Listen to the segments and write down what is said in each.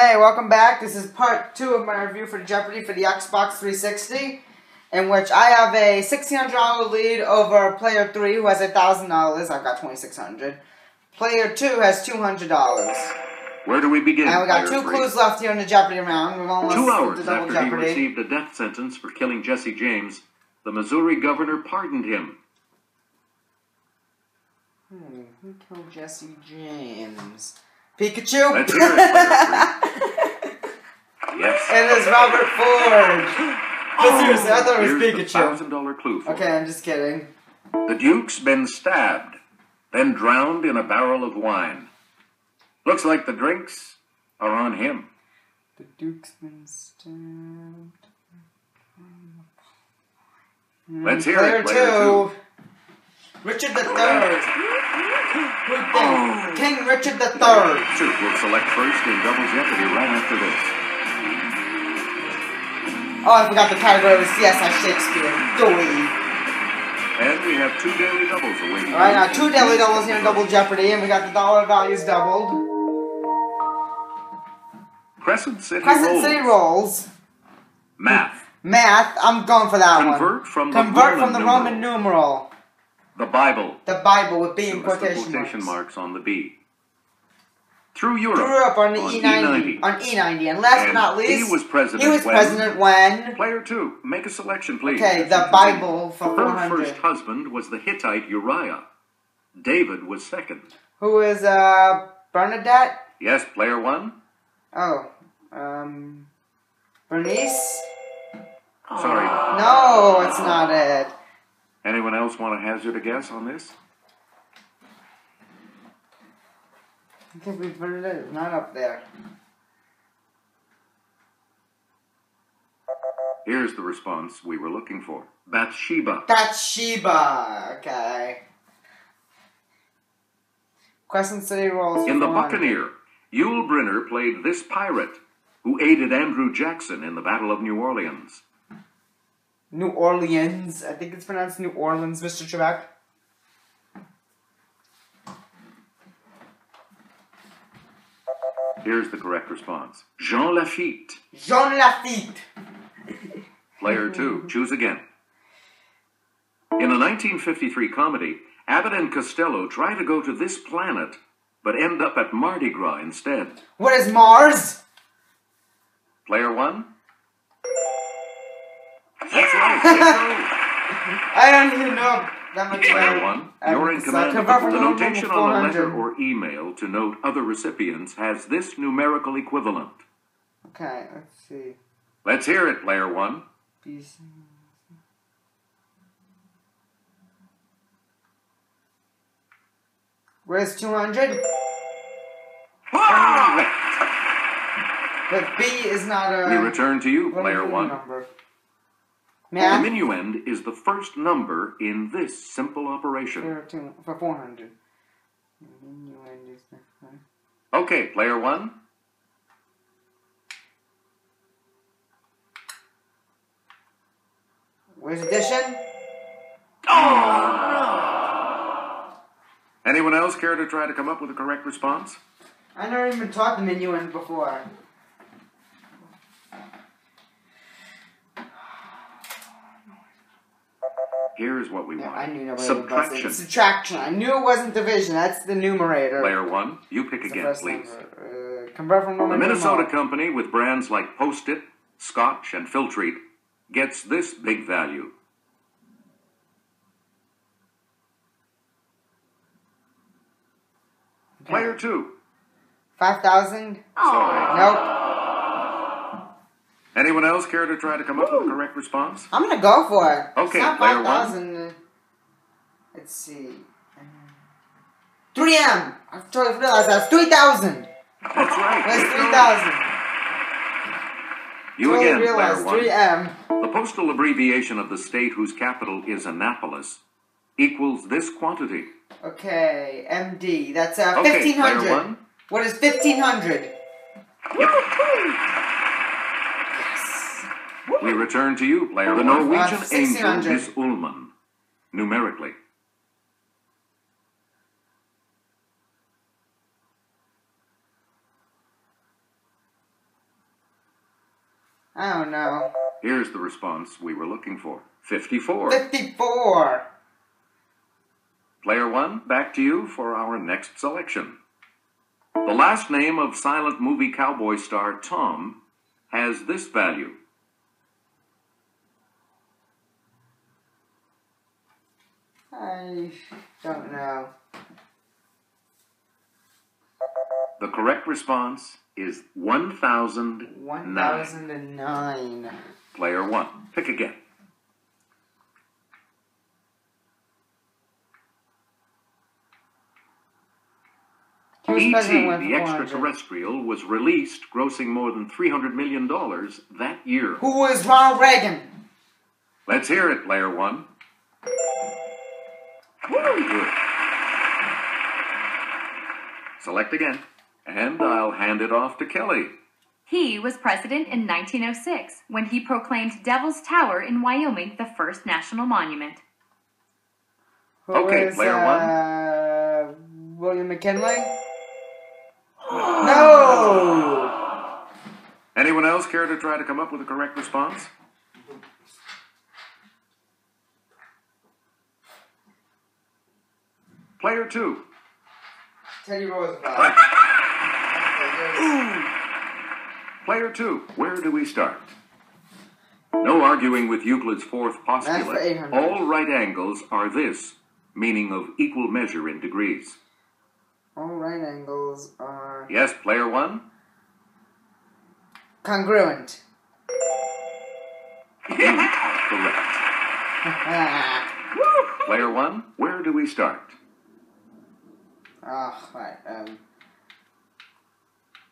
Hey, welcome back. This is part 2 of my review for Jeopardy for the Xbox 360, in which I have a $1,600 lead over player 3, who has $1,000. I've got $2,600. Player 2 has $200. Where do we begin? And we got two clues left here in the Jeopardy round. We've almost 2 hours double after Jeopardy. he received a death sentence for killing Jesse James, the Missouri governor pardoned him. Who killed Jesse James? Pikachu? Let's hear it, Yes. It is Robert Ford. But seriously, I thought it was Here's Pikachu. the $1,000 clue for Okay, I'm just kidding. The Duke's been stabbed, then drowned in a barrel of wine. Looks like the drinks are on him. The Duke's been stabbed. Let's hear Player it, player 2. Richard III. King Richard III. Soup will select first in Double Jeopardy right after this. Oh, I forgot the category was CSI Shakespeare. Doy. And we have 2 daily doubles awaiting. Alright, now 2 daily doubles here in Double Jeopardy, and we got the dollar values doubled. Crescent City rolls. Math. Math, I'm going for that Convert one. From Convert from the Roman numeral. The Bible. The Bible with B in Notice the quotation marks on the B. Through Europe. Through Europe on the E90. On E90. And last but not least, he was president when... Player 2, make a selection, please. Okay, the Bible for 400. Her first husband was the Hittite Uriah. David was second. Who is, Bernadette? Yes, player 1. Oh, Bernice? Sorry. No, it's not it. Anyone else want to hazard a guess on this? I think we put it in. It's not up there. Here's the response we were looking for. Bathsheba. Bathsheba. Okay. Crescent City rolls. In The Buccaneer, Yul Brynner played this pirate who aided Andrew Jackson in the Battle of New Orleans. New Orleans. I think it's pronounced New Orleans, Mr. Trebek. Here's the correct response. Jean Lafitte. Jean Lafitte. Player 2. Choose again. In a 1953 comedy, Abbott and Costello try to go to this planet, but end up at Mardi Gras instead. What is Mars? Player 1. That's right. I don't even know that much about Player 1. You're in command. The notation on the letter or email to note other recipients has this numerical equivalent. Okay, let's see. Let's hear it, player 1. Where's 200? But B is not a... We return to you, player 1. Number. The minuend is the first number in this simple operation. For 400. Okay, player 1. Where's addition? Oh, no! Anyone else care to try to come up with a correct response? I never even taught the minuend before. Here's what we want. I knew nobody Subtraction. Subtraction. I knew it wasn't division. That's the numerator. Player 1, you pick again, please. Convert from Roman The Minnesota company with brands like Post-it, Scotch, and Filtrete gets this big value. Okay. Player 2. 5,000? Sorry. Nope. Anyone else care to try to come up with a correct response? I'm gonna go for it. Okay, it's not player 5,000. Let's see. 3M. I totally realized that's 3,000. That's right. Where's 3,000? You again, player 1. 3M. The postal abbreviation of the state whose capital is Annapolis equals this quantity. Okay, MD. That's okay, 1,500. Player 1. What is 1,500? Yep. We return to you, player 1. The Norwegian angel is Ullman, numerically. I don't know. Here's the response we were looking for. 54. 54. Player 1, back to you for our next selection. The last name of silent movie cowboy star Tom has this value. I don't know. The correct response is 1009. 1009. Player 1, pick again. E.T., the extraterrestrial, was released, grossing more than $300 million that year. Who is Ronald Reagan? Let's hear it, Player 1. Very good. Select again, and I'll hand it off to Kelly. He was president in 1906 when he proclaimed Devil's Tower in Wyoming the first national monument. Okay, Player 1. William McKinley? No! Anyone else care to try to come up with a correct response? Player 2. Teddy Roosevelt. Player 2, where do we start? No arguing with Euclid's fourth postulate. All right angles are this, meaning of equal measure in degrees. All right angles are... Yes, Player 1? Congruent. You are correct. Player 1, where do we start? Oh, right.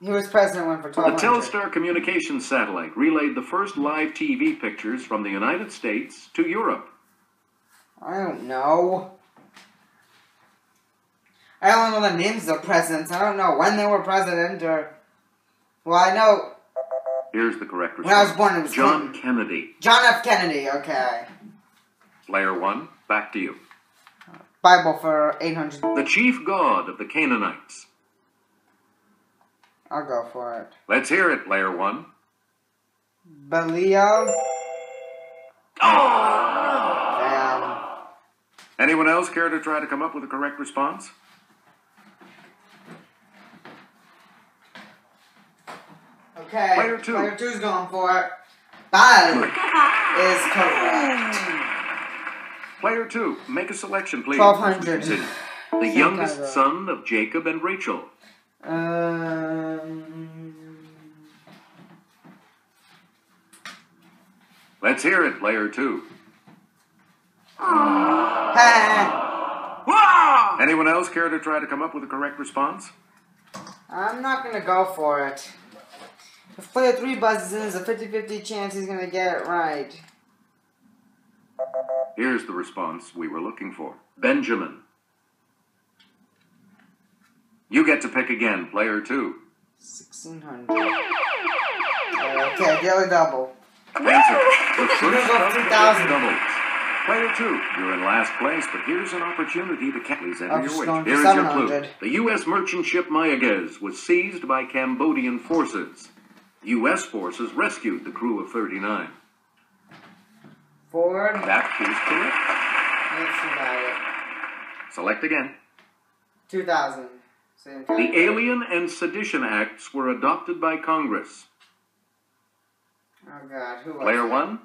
He was president when for 1200. The Telstar communications satellite relayed the first live TV pictures from the United States to Europe. I don't know. I don't know the names of presidents. I don't know when they were president or... Well, I know... Here's the correct response. When I was born, it was John Clinton. Kennedy. John F. Kennedy, okay. Player 1, back to you. Bible for 800. The chief god of the Canaanites. I'll go for it. Let's hear it, Player 1. Belial. Oh! Damn. Anyone else care to try to come up with a correct response? Okay. Player 2. Player 2's going for it. That is correct. Player 2, make a selection, please. 1200. The youngest son of Jacob and Rachel. Let's hear it, Player 2. Anyone else care to try to come up with a correct response? I'm not going to go for it. If player 3 buzzes in, there's a 50-50 chance he's going to get it right. Here's the response we were looking for. Benjamin. You get to pick again, Player 2. 1600. Okay, daily double. Answer. The first go of 3,000. doubles. Player 2, you're in last place, but here's an opportunity to please enter your wish. going for Here's your 700. clue. The U.S. merchant ship Mayaguez was seized by Cambodian forces. U.S. forces rescued the crew of 39. Forward. That is correct. Let's see about it. Select again. 2000. Same time. The Alien and Sedition Acts were adopted by Congress. Oh God, who was Player it? 1?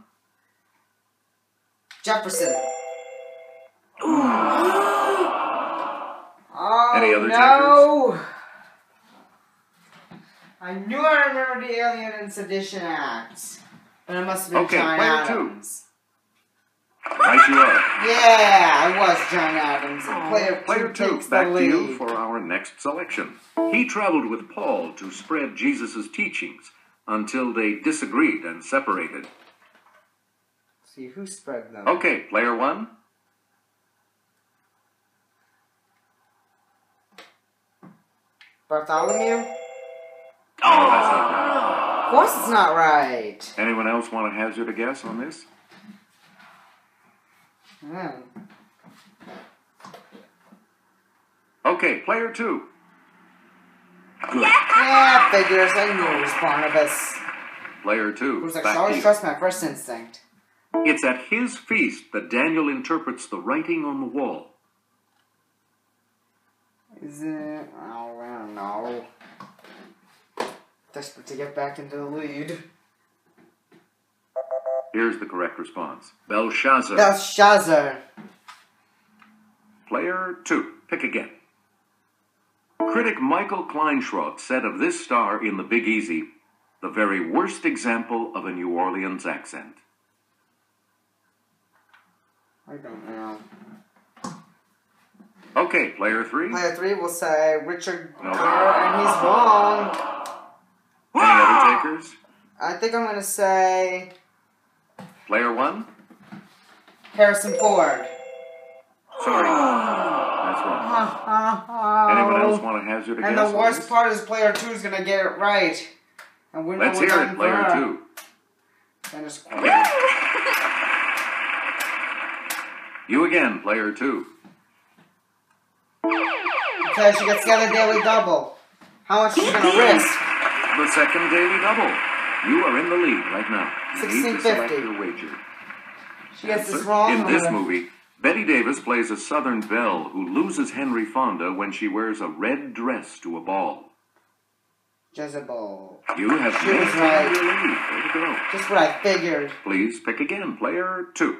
Jefferson. Oh, Any other no! I knew I remembered the Alien and Sedition Acts. But it must have been John Player Adams. 2. Right you are. Yeah, I was John Adams. And Player 2, takes the back to you lead. for our next selection. He traveled with Paul to spread Jesus' teachings until they disagreed and separated. See, who spread them? Okay, Player 1. Bartholomew? Oh, that's not right. Of course it's not right. Anyone else want to hazard a guess on this? Okay, Player 2. Good. Yeah, figures. I knew it was Barnabas. Player 2. Who's like, Back I to always you. trust my first instinct. It's at his feast that Daniel interprets the writing on the wall. Is it? Oh, I don't know. Desperate to get back into the lead. Here's the correct response. Belshazzar. Belshazzar. Player 2. Pick again. Critic Michael Kleinschrodt said of this star in The Big Easy, the very worst example of a New Orleans accent. I don't know. Okay, player 3. Player 3 will say Richard No. Gere, and he's wrong. Any other takers? I think I'm going to say Player 1? Harrison Ford. Sorry. That's wrong. Anyone else want to hazard a guess? And the on worst this? part is player 2 is going to get it right. And we know Let's what's hear on it, player for. 2. And just You again, player 2. okay, she gets the other daily double. How much is she going to risk? The second daily double. You are in the lead right now. You need to select $16.50. your wager. She gets this wrong. In this movie, Betty Davis plays a Southern belle who loses Henry Fonda when she wears a red dress to a ball. Jezebel. You have She was maintained right. your lead. Way to go. Just what I figured. Please pick again, player 2.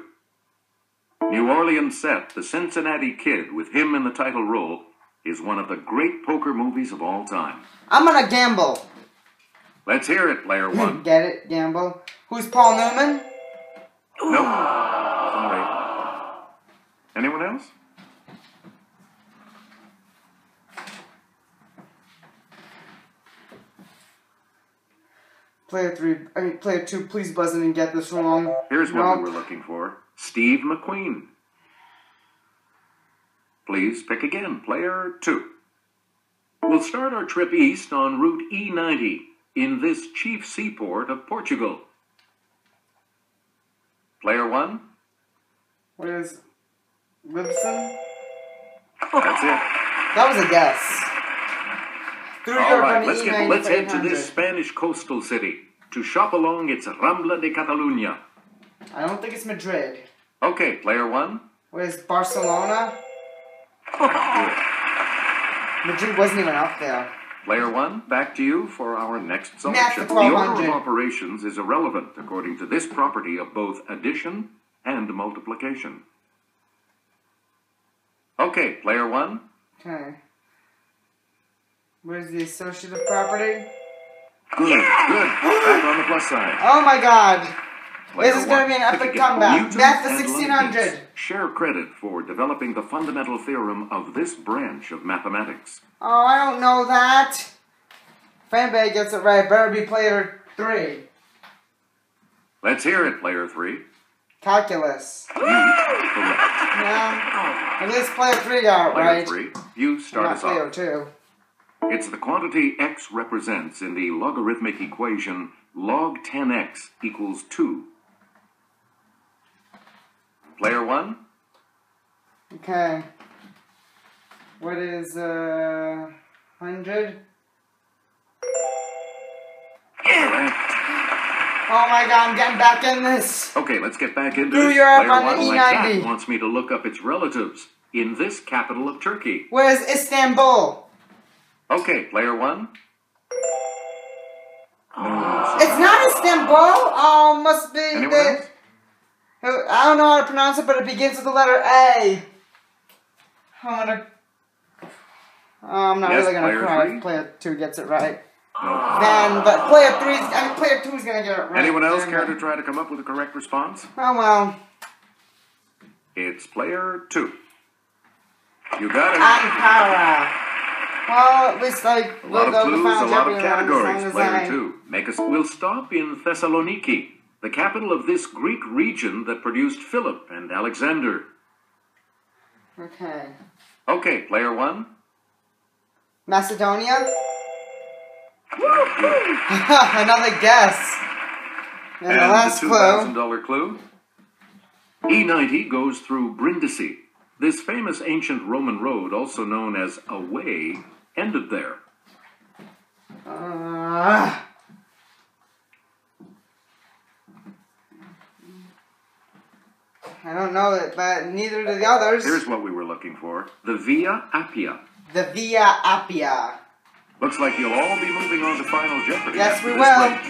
New Orleans Set, the Cincinnati Kid, with him in the title role, is one of the great poker movies of all time. I'm going to gamble. Let's hear it, player 1. Get it? Gamble. Who's Paul Newman? Nope. Sorry. Anyone else? Player 2, please buzz in and get this wrong. Here's what Nope. we were looking for. Steve McQueen. Please pick again, player 2. We'll start our trip east on Route E90 in this chief seaport of Portugal. Player 1. Where's Libson? That's it. That was a guess. Through All Europe right, on the E90 let's for head to 800. this Spanish coastal city to shop along its Rambla de Catalunya. I don't think it's Madrid. Okay, player 1. Where's Barcelona? Good. Madrid wasn't even up there. Player 1, back to you for our next Math selection. for The order 1200. of operations is irrelevant according to this property of both addition and multiplication. Okay, player 1. Okay. Where's the associative property? Good. Back on the plus side. Oh my god. Player This is going to be an one, epic pick again. comeback. Newton Math to and 1600. Leibniz share credit for developing the fundamental theorem of this branch of mathematics. Oh, I don't know that. Fanbay gets it right. Better be player 3. Let's hear it, player 3. Calculus. You correct. Yeah. At least player 3 got it Player right. 3, you start Not us player off. 2. It's the quantity x represents in the logarithmic equation log 10x equals 2. Player 1. Okay. What is 100? Correct. Oh my god, I'm getting back in this. Okay, let's get back into Through this. Europe Player on the 1, my E90. cat wants me to look up its relatives in this capital of Turkey. Where's Istanbul? Okay, player 1. It's not Istanbul. Oh, must be Anyone the. else? I don't know how to pronounce it, but it begins with the letter A. I'm gonna. Oh, I'm not Yes, really gonna player cry 3. if player 2 gets it right. No. Then, but player 2 is gonna get it right. Anyone else Damn care it. to try to come up with a correct response? Oh well. It's player 2. You got it. Ankara. Well, at least I A will lot of go to clues, a Final lot of Jeopardy round as long categories. as Player I. 2. We'll stop in Thessaloniki, the capital of this Greek region that produced Philip and Alexander. Okay. Okay, player 1. Macedonia? Good. Another guess. And the And last the clue. $2,000 clue. E90 goes through Brindisi. This famous ancient Roman road, also known as a way, ended there. I don't know it, but neither do the others. Here's what we were looking for. The Via Appia. The Via Appia. Looks like you'll all be moving on to Final Jeopardy. Yes, we this will. break.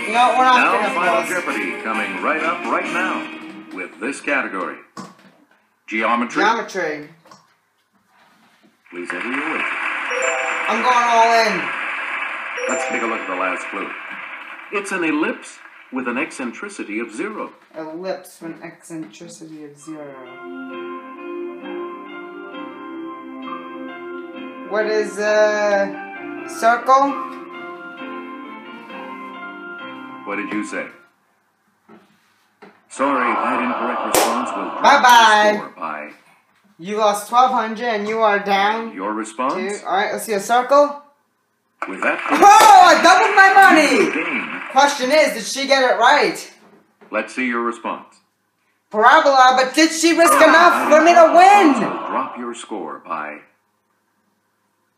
You know, we're not Now, going to Final pause. Jeopardy coming right up right now with this category. Geometry. Geometry. Please enter your wager. I'm going all in. Let's take a look at the last clue. It's an ellipse with an eccentricity of 0. Ellipse with an eccentricity of 0. What is a circle? What did you say? Sorry, that incorrect response will drop Bye-bye. your score by. You lost 1,200 and you are down. Your response? 2. Alright, let's see a circle. With that, Oh, I doubled my money! game. Question is, did she get it right? Let's see your response. Parabola, but did she risk enough for me to Will win? drop your score by.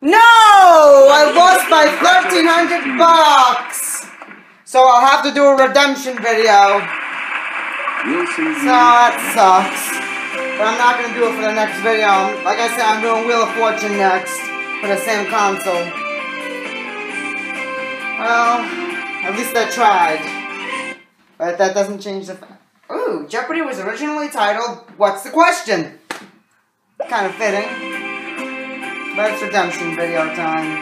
No! I lost by 1,300 bucks! So I'll have to do a redemption video. We'll see you. So that sucks. But I'm not going to do it for the next video. Like I said, I'm doing Wheel of Fortune next for the same console. Well, at least I tried. But that doesn't change the fact. Ooh, Jeopardy was originally titled, What's the Question? Kind of fitting. But it's redemption video time.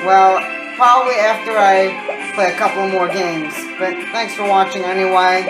Well, probably after I play a couple more games. But thanks for watching anyway.